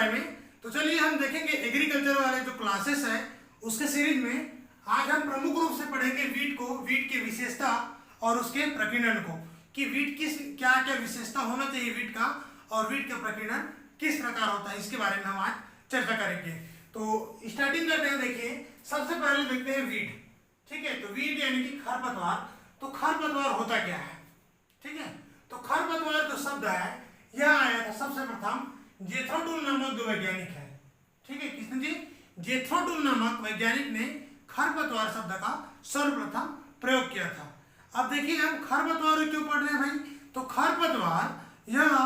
बारे में। तो चलिए हम देखेंगे एग्रीकल्चर वाले जो क्लासेस है उसके सीरीज में आज हम प्रमुख रूप से पढ़ेंगे वीट को, वीट की विशेषता और उसके प्रकीर्णन को, कि वीट किस क्या क्या विशेषता होना चाहिए वीट का और वीट का प्रकीर्णन किस प्रकार होता है, इसके बारे में हम आज चर्चा करेंगे। तो स्टार्टिंग करते हैं। देखिए सबसे पहले देखते हैं वीट। ठीक है, तो वीट यानी कि खरपतवार। तो खरपतवार होता क्या है? ठीक है, तो खरपतवार जो शब्द है यह आया था सबसे प्रथम जेथ्रो नामक जो वैज्ञानिक है। ठीक है, किसने जी? जेथ्रो नामक वैज्ञानिक ने खरपतवार शब्द का सर्वप्रथम प्रयोग किया था। अब देखिए हम खरपतवार क्यों पढ़ रहे हैं भाई? तो खरपतवार यह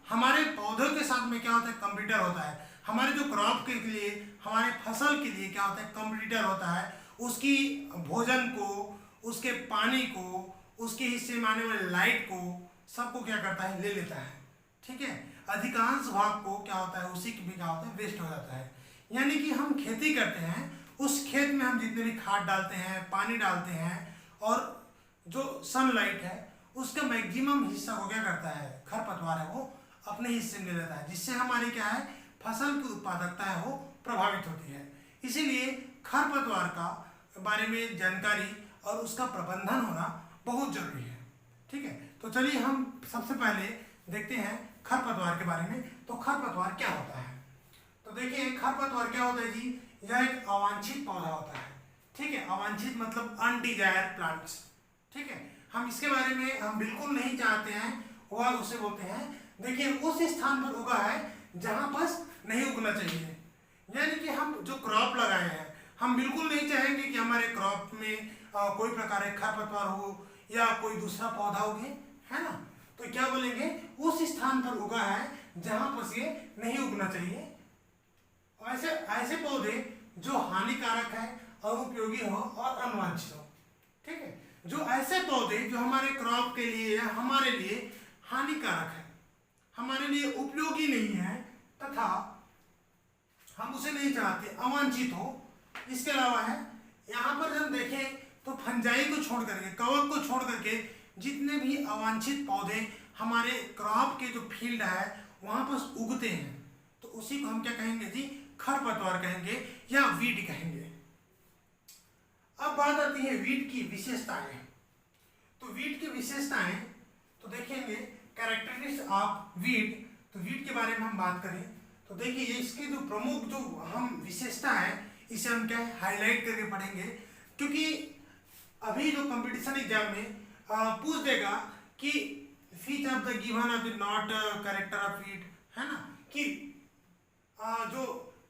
हमारे पौधों के साथ में क्या होता है? कंप्लीटर होता है। हमारे जो क्रॉप के लिए, हमारे फसल के लिए क्या होता है? कंप्लीटर होता है। उसकी भोजन को, उसके पानी को, उसके हिस्से में आने वाले लाइट को, सबको क्या करता है? ले लेता है। ठीक है, अधिकांश भाग को क्या होता है? उसी की भी क्या होता है? वेस्ट हो जाता है। यानी कि हम खेती करते हैं, उस खेत में हम जितने भी खाद डालते हैं, पानी डालते हैं, और जो सनलाइट है उसका मैक्सिमम हिस्सा को क्या करता है? खरपतवार है वो अपने हिस्से में ले लेता है, जिससे हमारी क्या है? फसल की उत्पादकता है वो प्रभावित होती है। इसीलिए खरपतवार का बारे में जानकारी और उसका प्रबंधन होना बहुत जरूरी है। ठीक है, तो चलिए हम सबसे पहले देखते हैं खरपतवार के बारे में। तो खरपतवार क्या होता है? तो देखिए खरपतवार क्या होता है जी? यह एक अवांछित पौधा होता है। ठीक है, अवांछित मतलब अनडिजायर्ड प्लांट्स। ठीक है, हम इसके बारे में हम बिल्कुल नहीं चाहते हैं, वह उसे बोलते हैं। देखिए उस स्थान पर उगा है जहां पर नहीं उगना चाहिए। यानी कि हम जो क्रॉप लगाए हैं, हम बिल्कुल नहीं चाहेंगे कि हमारे क्रॉप में कोई प्रकार के खरपतवार हो या कोई दूसरा पौधा उगे, है ना। तो क्या बोलेंगे? उस स्थान पर उगा है जहां पर ये नहीं उगना चाहिए। ऐसे ऐसे पौधे जो हानिकारक है, अनुपयोगी हो और अनवांछित हो। ठीक है, जो ऐसे पौधे जो हमारे क्रॉप के लिए या हमारे लिए हानिकारक है, हमारे लिए उपयोगी नहीं है, तथा हम उसे नहीं चाहते, अवांछित हो। इसके अलावा है यहाँ पर हम देखें तो फंजाई को छोड़ करके, कवक को छोड़ करके जितने भी अवांछित पौधे हमारे क्रॉप के जो फील्ड है वहां पर उगते हैं, तो उसी को हम क्या कहेंगे जी? खरपतवार कहेंगे या वीट कहेंगे। अब बात आती है वीट की विशेषताएं। तो वीट की विशेषताएं तो देखेंगे कैरेक्टरिस्टिक्स ऑफ वीट। तो वीट के बारे में हम बात करें तो देखिए इसके जो प्रमुख जो हम विशेषता है इसे हम क्या है? हाईलाइट करके पढ़ेंगे, क्योंकि अभी जो कंपटीशन एग्जाम में पूछ देगा कि feature of the given of the not character of wheat, है ना, कि जो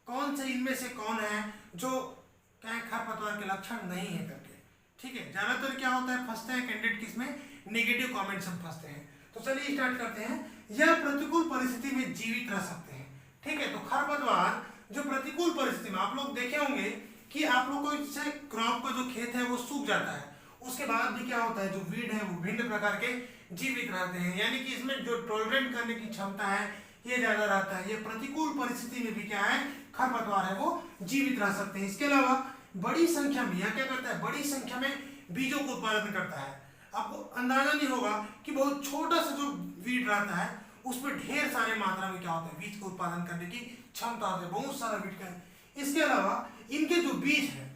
कौन से इनमें से कौन है जो क्या खरपतवार के लक्षण नहीं है करके। ठीक है, ज्यादातर क्या होता है? फंसते हैं कैंडिडेट किसमें? नेगेटिव कमेंट्स में फंसते हैं। तो चलिए स्टार्ट करते हैं। यह प्रतिकूल परिस्थिति में जीवित रह सकते हैं। ठीक है, तो खरपतवार जो प्रतिकूल परिस्थिति में, आप लोग देखे होंगे कि आप लोग को जैसे क्रॉप का जो खेत है वो सूख जाता है, उसके बाद भी क्या होता है? जो वीड है वो भिन्न प्रकार के जीवित रहते हैं। यानी कि इसमें जो टॉलरेट करने की क्षमता है ये ज्यादा रहता है। ये प्रतिकूल परिस्थिति में भी क्या है? खरपतवार है वो जीवित रह सकते हैं। इसके अलावा बड़ी संख्या में यह क्या करता है? बड़ी संख्या में बीजों को उत्पादन करता है। आपको अंदाजा नहीं होगा कि बहुत छोटा सा जो वीड रहता है उसमें ढेर सारे मात्रा में क्या होता है? बीज को उत्पादन करने की क्षमता होती है, बहुत सारा बीज का। इसके अलावा इनके जो बीज है,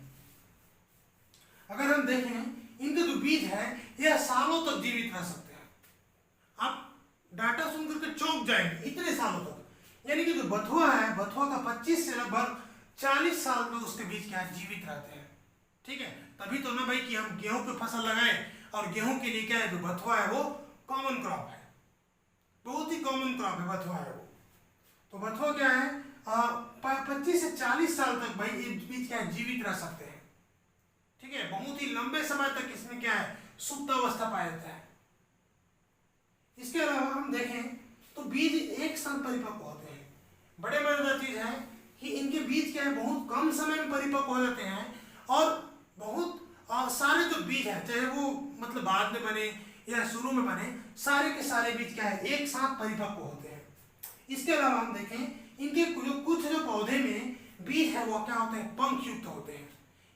अगर हम देखें इनके जो बीज है यह सालों तक जीवित रह सकते हैं। आप डाटा सुनकर के चौंक जाएंगे, इतने सालों तक। यानी कि जो बथुआ है, बथुआ का 25 से लगभग 40 साल तक उसके बीज क्या जीवित रहते हैं। ठीक है, तभी तो ना भाई कि हम गेहूं पे फसल लगाएं, और गेहूं के लिए क्या है? जो बथुआ है वो कॉमन क्रॉप है, बहुत ही कॉमन क्रॉप है बथुआ है वो। तो बथुआ क्या है? 25 से 40 साल तक भाई ये बीज क्या है? जीवित रह सकते हैं। ठीक है, बहुत ही लंबे समय तक इसमें क्या है? सुप्तावस्था पाया जाता है। इसके अलावा हम देखें तो बीज एक साथ परिपक्व होते हैं। बड़े मजेदार चीज है कि इनके बीज क्या है? बहुत कम समय में परिपक्व हो जाते हैं, और बहुत सारे जो बीज है, चाहे वो मतलब बाद में बने या शुरू में बने, सारे के सारे बीज क्या है? एक साथ परिपक्व होते हैं। इसके अलावा हम देखें इनके कुछ जो पौधे में बीज है वो क्या होते हैं? पंख युक्त होते हैं।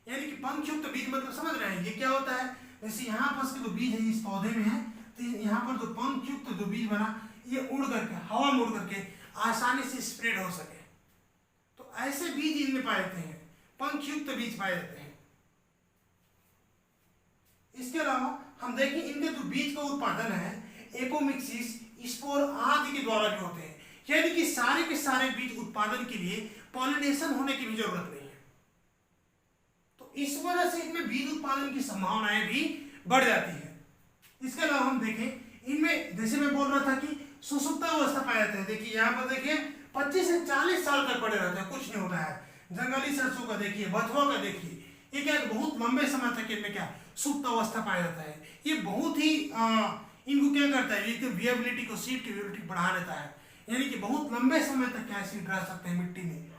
यानी कि पंख युक्त बीज मतलब समझ रहे हैं ये क्या होता है? जैसे यहाँ पर जो बीज है इस पौधे में है, तो यहाँ पर जो पंख युक्त जो बीज बना ये उड़ करके, हवा में उड़ करके आसानी से स्प्रेड हो सके। तो ऐसे बीज इनमें पाए जाते हैं, पंखयुक्त बीज पाए जाते हैं। इसके अलावा हम देखें इनके जो बीज का उत्पादन है एपोमिक्सिस, स्पोर आदि के द्वारा भी होते हैं, यानी कि सारे के सारे बीज उत्पादन के लिए पॉलिनेशन होने की भी जरूरत नहीं है। तो इस वजह से इनमें बीज उत्पादन की संभावनाएं भी बढ़ जाती है। इसके अलावा हम देखें इनमें, जैसे मैं बोल रहा था कि सुसुप्त अवस्था पाया जाता है, देखिए यहाँ पर देखिए 25 से 40 साल तक पड़े रहते हैं, कुछ नहीं होता है। जंगली सरसों का देखिए, बथुआ का देखिए, ये क्या बहुत लंबे समय तक इनमें क्या सुप्त अवस्था पाया जाता है। ये बहुत ही इनको क्या करता है, ये विएबिलिटी को, सीड की विएबिलिटी बढ़ा देता है, यानी कि बहुत लंबे समय तक क्या सीड रह सकते हैं मिट्टी में।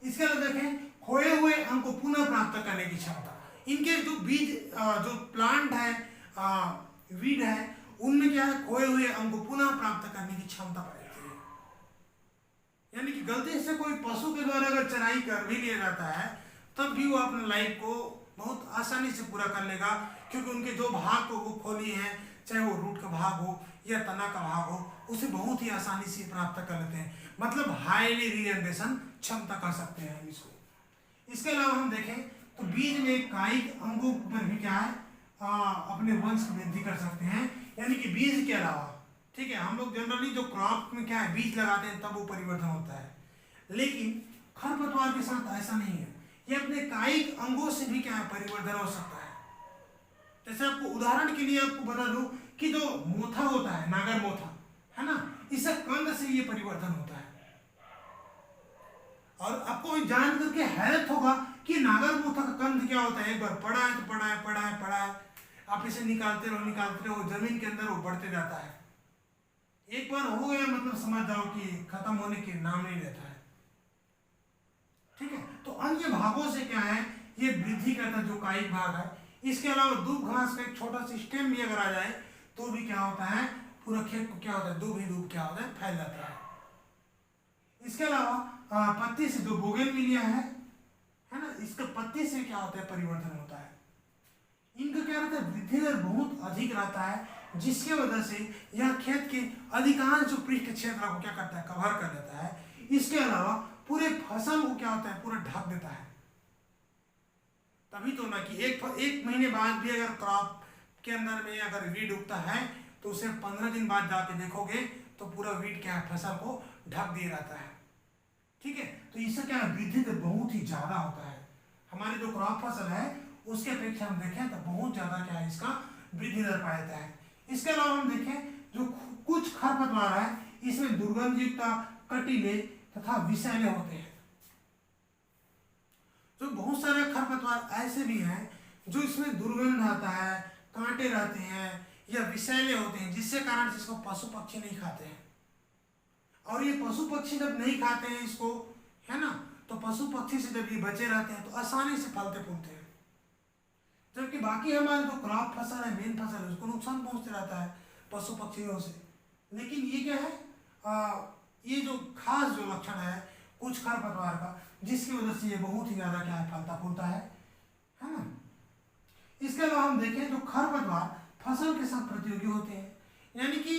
इसके अलावा देखें खोए हुए अंग को पुनः प्राप्त करने की क्षमता, इनके जो बीज जो प्लांट है, वीड है, उनमें क्या है, खोए हुए अंग को पुनः प्राप्त करने की क्षमता पाई जाती है। यानी कि गलती से कोई पशु के द्वारा अगर चराई कर भी लिया जाता है तब भी वो अपने लाइफ को बहुत आसानी से पूरा कर लेगा, क्योंकि उनके जो भाग को वो खोली है, चाहे वो रूट का भाग हो या तना का भाग हो, उसे बहुत ही आसानी से प्राप्त कर लेते हैं। मतलब हाईली रीजनरेशन क्षमता कर सकते हैं हम इसको। इसके अलावा हम देखें तो बीज में कायिक अंगों पर भी क्या है, अपने वंश की वृद्धि कर सकते हैं। यानी कि बीज के अलावा, ठीक है, हम लोग जनरली जो क्रॉप में क्या है बीज लगाते हैं तब वो परिवर्तन होता है, लेकिन खरपतवार के साथ ऐसा नहीं है, ये अपने कायिक अंगों से भी क्या है परिवर्तन हो सकता है। जैसे आपको उदाहरण के लिए आपको बता दूं कि जो मोथा होता है, नागर मोथा है ना, इससे कंद से ये परिवर्तन होता है। और आपको जान करके हैरत होगा कि नागर मोथा का कंद क्या होता है, एक बार पड़ा है तो पड़ा है, पड़ा है, पड़ा है, आप इसे निकालते रहो, जमीन के अंदर वो बढ़ते जाता है। एक बार हो गया मतलब समझ जाओ कि खत्म होने के नाम नहीं लेता है। ठीक है, तो अन्य भागों से क्या है, ये वृद्धि करता जो कायिक भाग है। इसके अलावा दूब घास का एक छोटा सा स्टेम भी अगर आ जाए तो भी क्या होता है, पूरा खेत को क्या होता है, दूब ही दूब क्या होता है, फैल जाता है। इसके अलावा पत्ती से जो बोगेनविलिया है ना, इसके पत्ती से क्या होता है, परिवर्तन होता है। इनका क्या रहता है, वृद्धि दर बहुत अधिक रहता है, जिसकी वजह से यह खेत के अधिकांश जो पृष्ठ क्षेत्र को क्या करता है, कवर कर देता है। इसके अलावा पूरे फसल को क्या होता है, पूरा ढक देता है। तभी तो ना कि एक महीने बाद भी अगर क्रॉप के अंदर में अगर वीड उगता है तो उसे 15 दिन बाद जाके देखोगे तो पूरा वीड क्या है, फसल को ढक दिया रहता है। ठीक है, तो इससे क्या वृद्धि दर बहुत ही ज्यादा होता है। हमारी जो क्रॉप फसल है उसके अपेक्षा हम देखें तो बहुत ज्यादा क्या है, इसका वृद्धि दर पाया जाता है। इसके अलावा हम देखें जो कुछ खरपतवार है इसमें दुर्गंधयुक्त, कटीले तथा विषैले होते हैं। जो बहुत सारे खरपतवार ऐसे भी हैं जो इसमें दुर्गंध आता है, कांटे रहते हैं या विषैले होते हैं, जिससे कारण से इसको पशु पक्षी नहीं खाते हैं। और ये पशु पक्षी जब नहीं खाते हैं इसको, है ना, तो पशु पक्षी से जब ये बचे रहते हैं तो आसानी से फलते फूलते हैं। जबकि बाकी हमारे जो क्रॉप फसल है, मेन फसल है, उसको नुकसान पहुंचते रहता है पशु पक्षियों से। लेकिन ये क्या है, ये जो खास जो लक्षण है कुछ खरपतवार का, जिसकी वजह से ये बहुत ही ज्यादा क्या है, फलता फूलता है ना। इसके अलावा हम देखें जो खरपतवार फसल के साथ प्रतियोगी होते हैं, यानी कि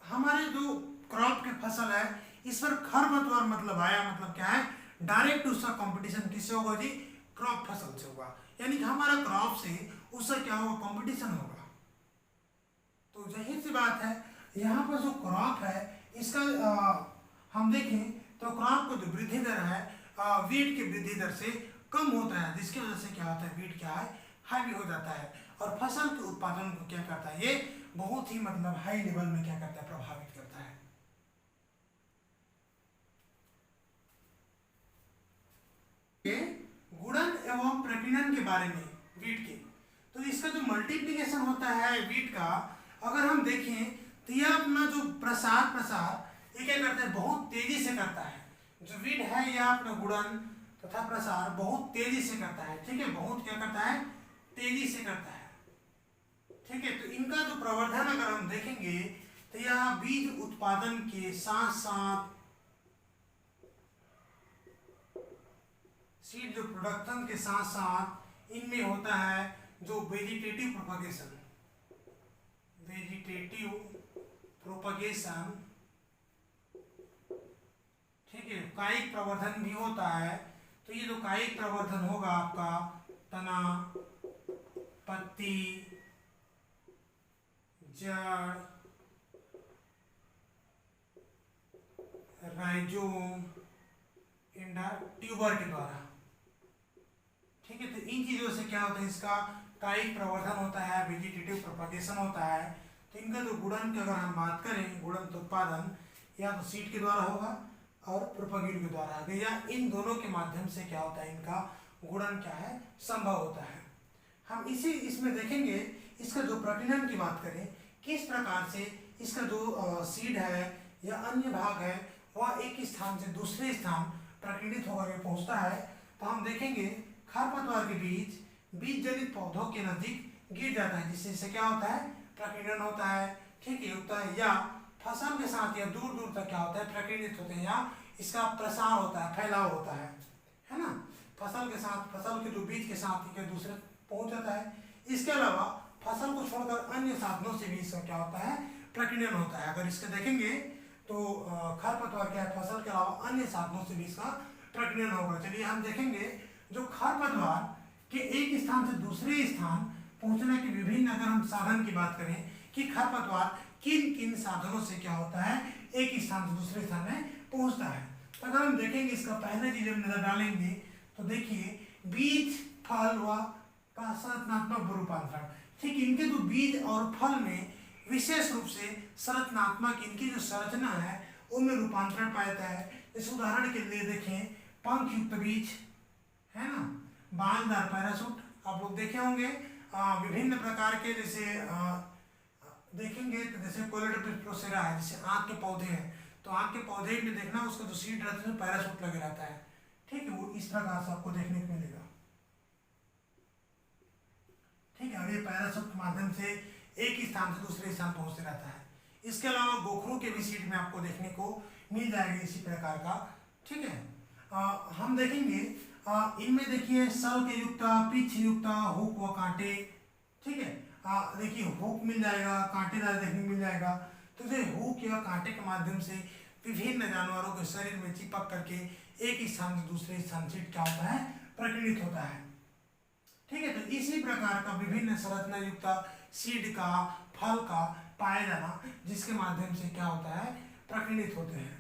हमारे जो क्रॉप के फसल है इस पर खरपतवार मतलब आया, मतलब क्या है, डायरेक्ट उसका कंपटीशन किससे होगा जी, क्रॉप फसल से होगा। यानी कि हमारा क्रॉप से उससे क्या होगा, कंपटीशन होगा। तो जाहिर सी बात है यहाँ पर जो क्रॉप है इसका हम देखें तो क्रॉप का जो वृद्धि दर है वीट की वृद्धि दर से कम होता है, जिसकी वजह से क्या होता है, वीट क्या है, हावी हो जाता है और फसल के उत्पादन को क्या करता है, ये बहुत ही मतलब हाई लेवल में क्या करता है, प्रभावित करता है। गुणन एवं प्रकीर्णन के बारे में वीट के, तो इसका जो मल्टीप्लिकेशन होता है वीट का, अगर हम देखें तो यह अपना जो प्रसार ये क्या करता है, बहुत तेजी से करता है। जो वीट है यह अपना गुणन तथा प्रसार बहुत तेजी से करता है। ठीक है, बहुत क्या करता है, तेजी से करता है। ठीक है, तो इनका जो प्रवर्धन अगर हम देखेंगे तो यह बीज उत्पादन के साथ साथ सीड जो प्रोडक्शन के साथ साथ इनमें होता है जो वेजिटेटिव प्रोपगेशन, ठीक ठीक है, कायिक प्रवर्धन भी होता है। तो ये जो कायिक प्रवर्धन होगा आपका तना, पत्ती, जड़, राइजोम, ट्यूबर के द्वारा। ठीक है, तो इन चीजों से क्या होता है, इसका कायिक प्रवर्धन होता है, वेजिटेटिव प्रोपगेशन होता है। तो इनका जो गुणन की अगर हम बात करें, गुणन तो उत्पादन या तो सीड के द्वारा होगा और प्रोपगेट के द्वारा होगा, या इन दोनों के माध्यम से क्या होता है, इनका गुणन क्या है, संभव होता है। हम इसमें देखेंगे इसका जो प्रकीर्णन की बात करें, किस प्रकार से इसका जो सीड है या अन्य भाग है वह एक स्थान से दूसरे स्थान प्रकीर्णित होकर पहुंचता है। तो हम देखेंगे खरपतवार के बीज जनित पौधों के नजदीक गिर जाता है, जिससे क्या होता है, प्रकीर्णन होता है। ठीक है, होता है, या फसल के साथ या दूर दूर तक क्या होता है, प्रकीर्णित होते हैं, या इसका प्रसार होता है, फैलाव होता है ना। फसल के साथ, फसल के जो बीज के साथ एक दूसरे पहुंच जाता है। इसके अलावा फसल को छोड़कर अन्य साधनों से भी इसका क्या होता है, प्रकीर्णन होता है। अगर इसके देखेंगे तो खरपतवार क्या है, फसल के अलावा अन्य साधनों से भी इसका प्रकीर्णन होगा। चलिए हम देखेंगे जो खरपतवार के एक स्थान से दूसरे स्थान पहुंचने के विभिन्न अगर हम साधन की बात करें कि खरपतवार किन किन साधनों से क्या होता है, एक स्थान से दूसरे स्थान में पहुंचता है। तो अगर हम देखेंगे इसका पहले चीज हम नजर डालेंगे तो देखिए बीज, फल व संरचनात्मक रूपांतरण। ठीक, इनके जो बीज और फल में विशेष रूप से संरचनात्मक इनकी जो संरचना है उनमें रूपांतरण पाया जाता है। इस उदाहरण के लिए देखें, पंख युक्त बीज है ना, बालदार पैराशूट आप लोग देखे होंगे, विभिन्न प्रकार के जैसे देखेंगे तो जैसे कोलेडोप्सिस प्रोसेरा है, जैसे आँख के पौधे हैं, तो आँख के पौधे में देखना उसका जो सीड रहता है उसमें पैराशूट लगे रहता है। ठीक है, वो इस प्रकार से आपको देखने को मिलेगा। ठीक है, और ये पैराशूट के माध्यम से एक स्थान से दूसरे स्थान पहुंचते रहता है। इसके अलावा गोखरू के भी सीड में आपको देखने को मिल जाएगा इसी प्रकार का। ठीक है, हम देखेंगे इनमें देखिए सल के युक्त, पिच युक्त, हुक व कांटे। ठीक है, देखिए हुक मिल जाएगा, कांटेदार देखने को मिल जाएगा। तो ये हुक या कांटे के माध्यम से विभिन्न जानवरों के शरीर में चिपक करके एक स्थान से दूसरे स्थान से क्या होता है, प्रकीर्णित होता है। ठीक है, तो इसी प्रकार का विभिन्न संरचना युक्त सीड का, फल का पाया जाना, जिसके माध्यम से क्या होता है, प्रकीर्णित होते हैं।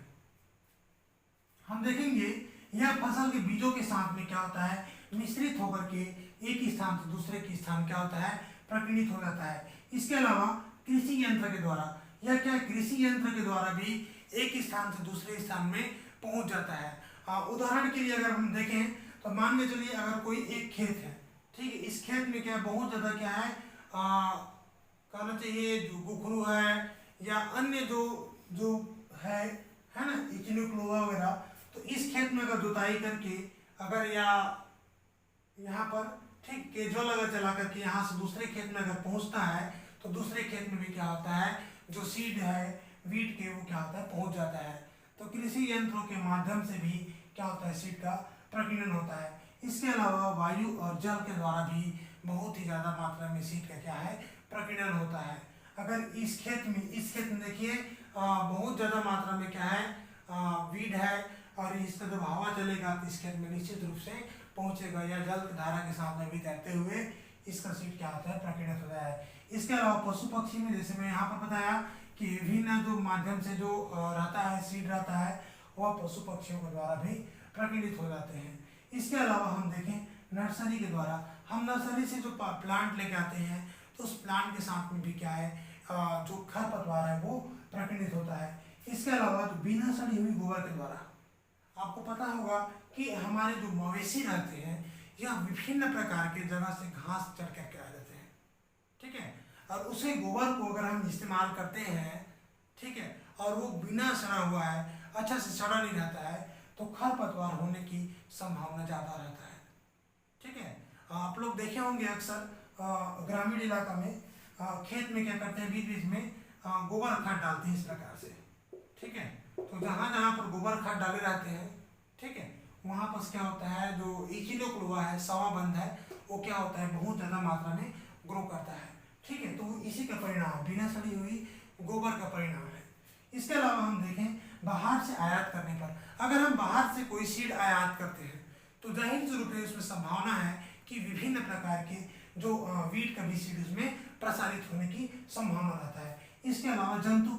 हम देखेंगे यह फसल के बीजों के साथ में क्या होता है, मिश्रित होकर के एक स्थान से दूसरे के स्थान क्या होता है, प्रकीर्णित हो जाता है। इसके अलावा कृषि यंत्र के द्वारा या क्या कृषि यंत्र के द्वारा भी एक स्थान से दूसरे स्थान में पहुंच जाता है। उदाहरण के लिए अगर हम देखें तो मान के चलिए अगर कोई एक खेत है, ठीक है, इस खेत में क्या बहुत ज्यादा क्या है, कहना चाहिए जो गोखरू है या अन्य जो है ना, इचिनोक्लोआ वगैरह, तो इस खेत में अगर जुताई करके अगर या यहाँ पर ठीक केजुअल अगर चला करके यहाँ से दूसरे खेत में अगर पहुँचता है तो दूसरे खेत में भी क्या होता है, जो सीड है वीट के वो क्या होता है, पहुँच जाता है। तो कृषि यंत्रों के माध्यम से भी क्या होता है, सीड का प्रकीर्णन होता है। इसके अलावा वायु और जल के द्वारा भी बहुत ही ज़्यादा मात्रा में सीड का क्या है, प्रकीर्णन होता है। अगर इस खेत में देखिए बहुत ज़्यादा मात्रा में क्या है, वीड है, और इसका जब हवा चलेगा तो इस खेत में निश्चित रूप से पहुंचेगा, या जल धारा के साथ में भी तैरते हुए इसका सीड क्या होता है, प्रकीर्णित होता है। इसके अलावा पशु पक्षी में जैसे मैं यहाँ पर बताया कि विभिन्न जो माध्यम से जो रहता है, सीड रहता है, वह पशु पक्षियों के द्वारा भी प्रकीर्णित हो जाते हैं। इसके अलावा हम देखें नर्सरी के द्वारा, हम नर्सरी से जो प्लांट लेके आते हैं तो उस प्लांट के साथ में भी क्या है, जो खरपतवार है वो प्रकीर्णित होता है। इसके अलावा जो बिना सड़ी हुई गोबर के द्वारा, आपको पता होगा कि हमारे जो मवेशी रहते हैं यह विभिन्न प्रकार के जगह से घास चढ़ करके आ जाते हैं। ठीक है, और उसे गोबर को अगर हम इस्तेमाल करते हैं, ठीक है, और वो बिना सड़ा हुआ है, अच्छा से सड़ा नहीं रहता है, तो खरपतवार होने की संभावना ज़्यादा रहता है। ठीक है, आप लोग देखे होंगे अक्सर ग्रामीण इलाका में खेत में क्या करते हैं, बीच बीच में गोबर खाद डालते हैं इस प्रकार से। ठीक है, तो जहाँ जहाँ पर गोबर खाद डाले रहते हैं, ठीक है, वहाँ पर क्या होता है, जो इचिनोक्लोआ है, सवाबंद है, वो क्या होता है, बहुत ज़्यादा मात्रा में ग्रो करता है। ठीक है, तो इसी का परिणाम बिना सड़ी हुई गोबर का परिणाम है। इसके अलावा हम देखें बाहर से आयात करने पर, अगर हम बाहर से कोई सीड आयात करते हैं तो जाहिर सी रूप से उसमें संभावना है कि विभिन्न प्रकार के जो वीट का भी सीड उसमें प्रसारित होने की संभावना रहता है। इसके अलावा जंतुओं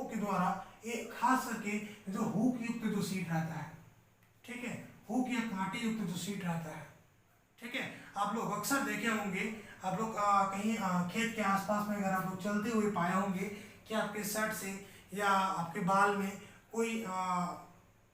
के द्वारा ये खास करके जो हुक युक्त जो सीड रहता है, ठीक है, हुक या कांटे युक्त जो सीड रहता है, ठीक है, आप लोग अक्सर देखे होंगे, आप लोग कहीं खेत के आसपास में अगर आप लोग चलते हुए पाए होंगे कि आपके शर्ट से या आपके बाल में कोई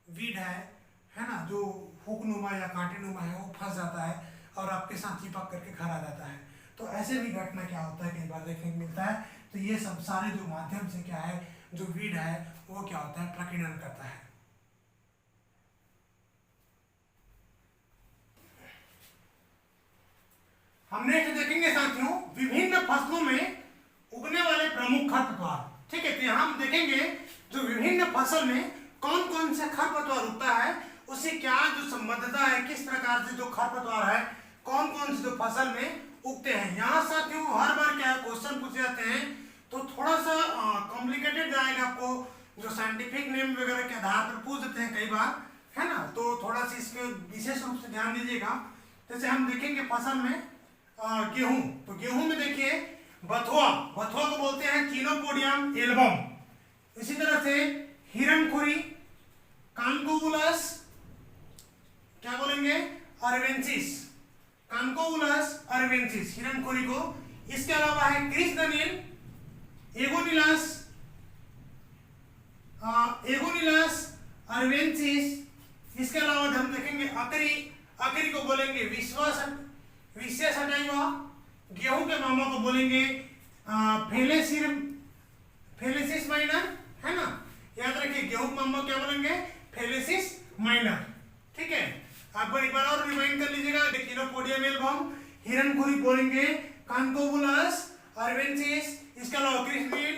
वीड है ना, जो हुकनुमा या कांटेनुमा है, वो फंस जाता है और आपके साथ चिपक करके खड़ा रहता है। तो ऐसे भी घटना क्या होता है, कई बार देखने को मिलता है। तो ये सब सारे जो माध्यम से क्या है, जो वीड है वो क्या होता है, प्रकीर्णन करता है। हम नेक्स्ट देखेंगे साथियों विभिन्न फसलों में उगने वाले प्रमुख खरपतवार, ठीक है। तो यहाँ हम देखेंगे जो विभिन्न फसल में कौन कौन से खरपतवार उगता है, उससे क्या जो संबद्धता है, किस प्रकार से जो खरपतवार है कौन कौन से जो फसल में उगते हैं। यहाँ साथियों हर बार क्या है, क्वेश्चन पूछे जाते हैं तो थोड़ा सा कॉम्प्लिकेटेड जाएगा, आपको जो साइंटिफिक नेम वगैरह के आधार पर पूछ देते हैं कई बार, है ना, तो थोड़ा सा इसमें विशेष रूप से ध्यान दीजिएगा। जैसे हम देखेंगे फसल में गेहूं, तो गेहूं में देखिए बथुआ को बोलते हैं चिनोपोडियम एल्बम। इसी तरह से हिरणखुरी, कानकोबुलस, क्या बोलेंगे, अरवेंसिस, कानकोबुलस अरवेंसिस, हिरणखुरी को। इसके अलावा है कृष्णनील, एगोनिलस अरवेंसिस। इसके अलावा हम देखेंगे अकरी को बोलेंगे विशेष हटाइवा, गेहूं के मामा को बोलेंगे फेलेसिस माइनर, है ना, याद रखिए गेहूं के मामा क्या बोलेंगे, फेलेसिस माइनर, ठीक है। आप एक बार और रिमाइंड कर लीजिएगा, चिनोपोडियम एल्बम, हिरणखुरी बोलेंगे कानकोबुलस अरवेंसिस, इसके अलावा कृष्णनील,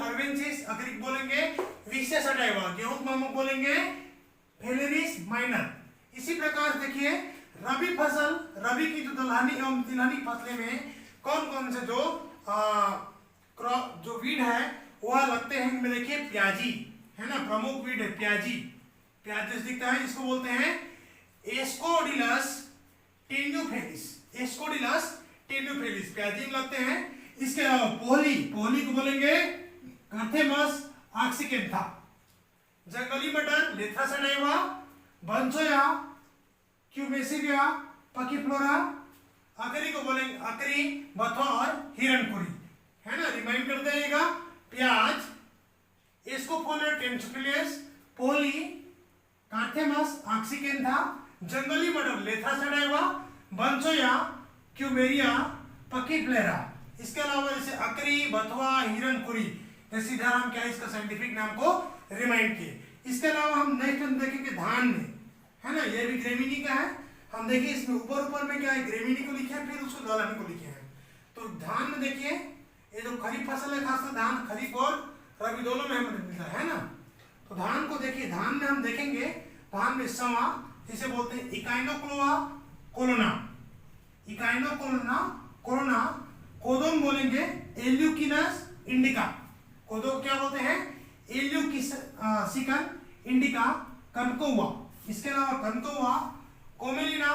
अरवेंसिस, अकरिक बोलेंगे विशेष हटाइवा, गेहूं के मामा बोलेंगे फेलेरिस माइनर। इसी प्रकार देखिए रबी की जो दलहनी एवं तिलहनी फसलें में कौन कौन से जो क्रॉप जो वीड है वह लगते हैं। इनमें देखिए प्याजी, है ना, प्रमुख वीड है प्याजी दिखता है, इसको बोलते हैं एस्कोडिलस टेन्यूफेलिस, प्याजी में लगते हैं। इसके अलावा पोहली को बोलेंगे कांथेमस ऑक्सिकेंथा, जंगली मटर लेथ्रा सडाइवा, बंसोया क्यूमेसिडिया पकीफ्लोरा, अकरी को बोलेंगे अकरी, बथुआ और हिरणखुरी, है ना, रिमाइंड कर जाइएगा। प्याज एस्कोफोलिया टेन्सुफिलियस, पोली कांथेमस ऑक्सिकेंथा, जंगली मटर लेथ्रा सडाइवा, बंसोया क्यूमेरिया पकीफ्लोरा। इसके अलावा जैसे अकरी, बथुआ, हिरणखुरी, जैसे इधर हम क्या इसका साइंटिफिक नाम को रिमाइंड किए। इसके अलावा हम नेक्स्ट हम देखेंगे धान में, है ना, ये भी ग्रेमिनी का है। हम देखिए इसमें ऊपर में क्या है, ग्रेमिनी को लिखे हैं, फिर उसको दलहनी को लिखे हैं। तो धान में देखिए ये जो खरीफ फसल है, खासकर धान खरीफ और रबी दोनों में हमें मिलता है ना। तो धान को देखिए, धान में हम देखेंगे, धान में सवा जिसे बोलते हैं इकाइनोक्लोआ कोरोना, कोदोम बोलेंगे एल्यूकिनस इंडिका, कोदो क्या बोलते हैं, एल्यूकिसिकन इंडिका, कनकोवा। इसके अलावा कनकोवा, कोमेलिना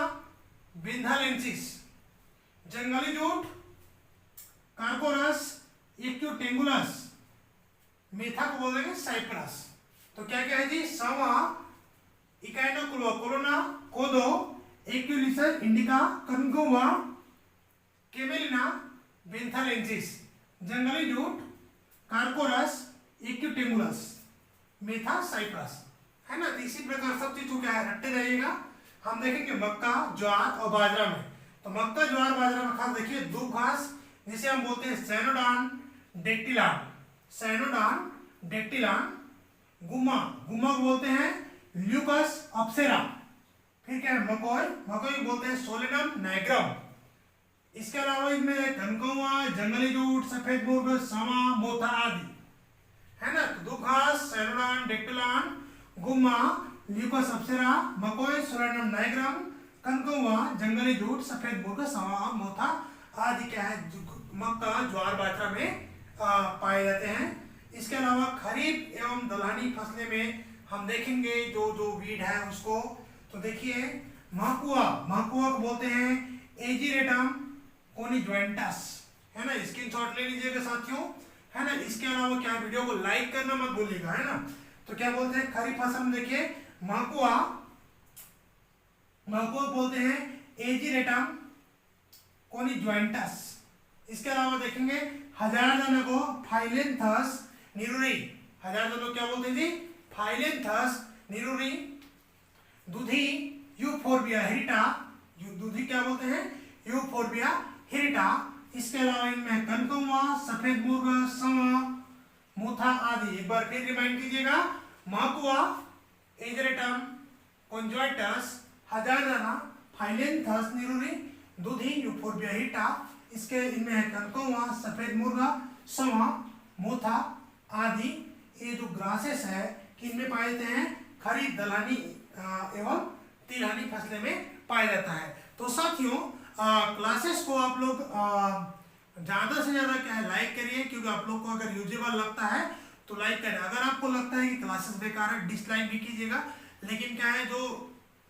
बिंधालेंसिस, जंगली जूट कार्कोरस इक्यूटेंगुलस, मेथा को बोलेंगे साइप्रस। तो क्या क्या है जी, सवा, इकाइनोक्लोआ कोरोना, कोदो, एक्यूलिसर इंडिका, कनकोवा, केमेलिना बिंथालेंसिस, जंगली जूट कार्कोरस इक्यूटेंगुलस, मेथा साइप्रस, है ना। इसी प्रकार सब चीज को क्या है, रटते जाइएगा। हम देखेंगे मक्का, ज्वार और बाजरा में। तो मक्का, ज्वार, बाजरा में खास देखिए दो घास जिसे हम बोलते हैं सैनोडान डेक्टिलान, गुम्मा को बोलते हैं ल्यूकस अप्सेरा। फिर क्या है, मकोई को बोलते हैं सोलेनम नाइग्रम। इसके अलावा इनमें कनकोवा, जंगली जूट, सफेद मुर्ग, समा, मोथा आदि, है ना। तो दो घास सैनोडान डेक्टिलान, गुम्मा, ल्यूकस अप्सेरा, मकोई, सोलेनम नाइग्रम, कनकोवा, जंगली जूट, सफेद मुर्ग, समा, मोथा आदि क्या है, मक्का, ज्वार, बाजरा में पाए जाते हैं। इसके अलावा खरीफ एवं दलहनी फसलें में हम देखेंगे जो जो वीड है उसको। तो देखिए महकुआ, महकुआ को बोलते हैं एजीरेटम कोनिज्वेंटस, है ना, स्क्रीनशॉट ले लीजिएगा साथियों, है ना। इसके अलावा क्या वीडियो को लाइक करना मत भूलिएगा, है ना। तो क्या बोलते हैं खरीफ फसल में देखिए महकुआ, महकुआ बोलते हैं एजीरेटम कोनिज्वेंटस। इसके अलावा देखेंगे हजारदाना को फाइलेंथस निरूरी, हजारदाना क्या बोलते हैं जी, फाइलेंथस निरूरी। दूधी यूफोर्बिया हिरिटा, दूधी क्या बोलते हैं, यूफोर्बिया हिरिटा। इसके अलावा इनमें कनकौवा, सफेद मुर्गा, सवा, मोथा आदि। एक बार फिर रिमाइंड कीजिएगा, महकुआ, एजरेटम कोन्जॉइटस, हजारदाना, फाइलेंथस निरूरी, दूधी यूफोर्बिया हिरिटा। इसके इनमें है कनकौवा, सफेद मुर्गा, सवा, मोथा आदि। ये जो ग्रासेस है किनमें पाए जाते हैं, खरीफ दलहनी एवं तिलहनी फसलें में पाया जाता है। तो साथियों क्लासेस को आप लोग ज़्यादा से ज़्यादा क्या है लाइक करिए, क्योंकि आप लोग को अगर यूजेबल लगता है तो लाइक करें। अगर आपको लगता है कि क्लासेस बेकार है डिसलाइक भी कीजिएगा, लेकिन क्या है जो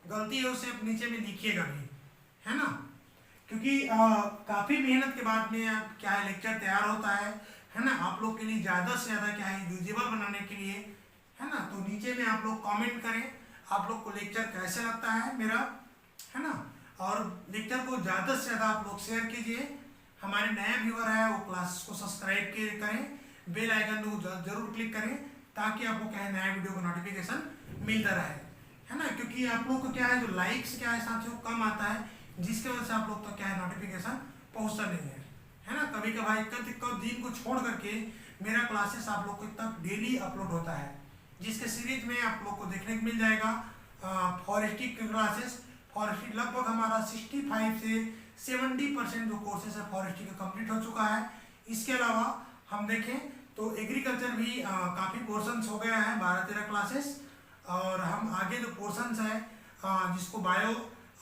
गलती है उसे आप नीचे में लिखिएगा भी, है ना, क्योंकि काफ़ी मेहनत के बाद में क्या है लेक्चर तैयार होता है ना। आप लोग के लिए ज़्यादा से ज़्यादा क्या है यूजेबल बनाने के लिए, है ना। तो नीचे में आप लोग कमेंट करें आप लोग को लेक्चर कैसे लगता है मेरा, है ना। और लेक्चर को ज़्यादा से ज़्यादा आप लोग शेयर कीजिए। हमारे नए व्यूअर है वो क्लास को सब्सक्राइब करें, बेल आइकन को जरूर क्लिक करें, ताकि आपको क्या है नया वीडियो का नोटिफिकेशन मिलता रहे, है ना। क्योंकि आप लोग को क्या है जो लाइक्स क्या है साथियों कम आता है, जिसके वजह से आप लोग तक क्या है नोटिफिकेशन पहुँचता नहीं है ना। कभी कभार इक्का दिन को छोड़ करके मेरा क्लासेस आप लोग को तक डेली अपलोड होता है, जिसके सीरीज में आप लोग को देखने को मिल जाएगा फॉरेस्ट्री के क्लासेस। फॉरेस्ट्री लगभग हमारा 65 से 70% जो कोर्सेस है फॉरेस्ट्री का कंप्लीट हो चुका है। इसके अलावा हम देखें तो एग्रीकल्चर भी काफ़ी पोर्शंस हो गया है, 12-13 क्लासेस। और हम आगे जो पोर्शंस है जिसको बायो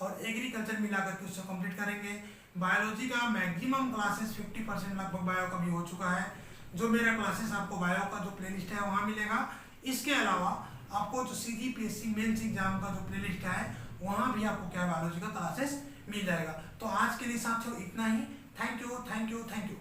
और एग्रीकल्चर मिला करके उससे कंप्लीट करेंगे। बायोलॉजी का मैक्सिमम क्लासेस 50% लगभग बायो का भी हो चुका है। जो मेरा क्लासेस आपको बायो का जो प्लेलिस्ट है वहाँ मिलेगा। इसके अलावा आपको जो CGPSC मेंस एग्जाम का जो प्लेलिस्ट है वहाँ भी आपको क्या बायोलॉजी का क्लासेस मिल जाएगा। तो आज के लिए साथियों इतना ही। Thank you, thank you, thank you.